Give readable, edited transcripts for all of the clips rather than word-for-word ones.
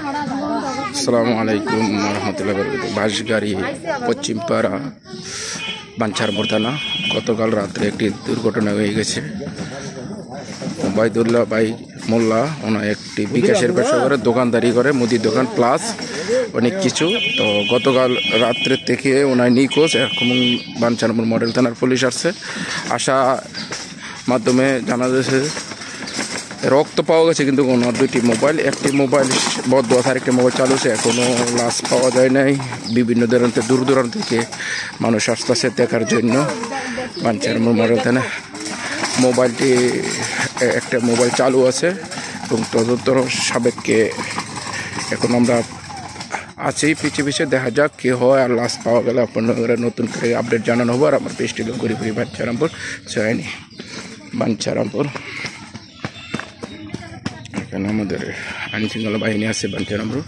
আসসালামু আলাইকুম রহমতুল্লাহ বরকাতুহু। বাস গাড়ি পশ্চিমপাড়া বাঞ্ছার মোড় গতকাল রাত্রে একটি দুর্ঘটনা হয়ে গেছে। ওবায়দুল্লাহ ভাই মোল্লা ওনার একটি বিকাশের ব্যবসা করে, দোকানদারি করে, মুদির দোকান প্লাস অনেক কিছু। তো গতকাল রাত্রে থেকে ওনার নিখোঁজ। এখন বাঞ্ছার মোড় মডেল থানার পুলিশ আসছে, আসা মাধ্যমে জানা যাচ্ছে রক্ত পাওয়া গেছে, কিন্তু ওনার দুইটি মোবাইল, একটি মোবাইল বদ্ধ আছে, আরেকটি মোবাইল চালু আছে। এখনও লাশ পাওয়া যায় নাই। বিভিন্ন দূর দূরান্ত থেকে মানুষ আসতেছে দেখার জন্য। বাঞ্ছার মোড় মডেল থানা মোবাইলটি, একটা মোবাইল চালু আছে এবং তদন্ত সাবেককে এখন আমরা আছি পিছিয়ে দেখা যাক কী হয়। আর লাশ পাওয়া গেলে আপনারা নতুন করে আপডেট জানানো হবে। আর আমার পেজটি লোক ঘুরি বাঞ্ছারামপুর জয়নি বাঞ্ছারামপুর। এখানে আমাদের আইন শৃঙ্খলা বাহিনী আছে বাঞ্ছারামপুর।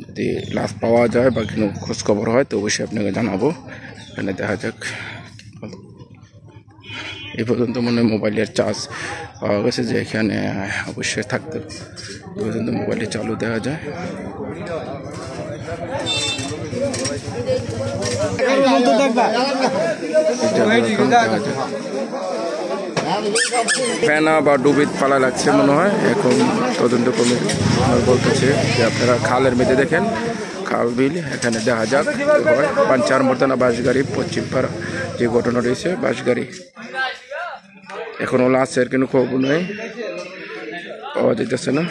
যদি লাশ পাওয়া যায় বা কোনো খোঁজখবর হয় তো অবশ্যই আপনাকে জানাবো। এখানে দেখা যাক। এই পর্যন্ত মনে হয় মোবাইলের চার্জ পাওয়া গেছে, যে এখানে অবশ্যই থাকতে এই পর্যন্ত মোবাইলটি চালু দেখা যায়। ফেনা বা ডুবিত পালা লাগছে মনে হয়। এখন তদন্ত কমিটি বলতেছে যে আপনারা খালের মেঝে দেখেন, খাল বিল, এখানে দেখা যাক হয়। বাঞ্ছার মোড় থানা বাস গাড়ি পশ্চিমপাড়া যে ঘটনা রয়েছে, বাস গাড়ি এখনও লাশের কোনো খবর নেই, পাওয়া যেতেছে না।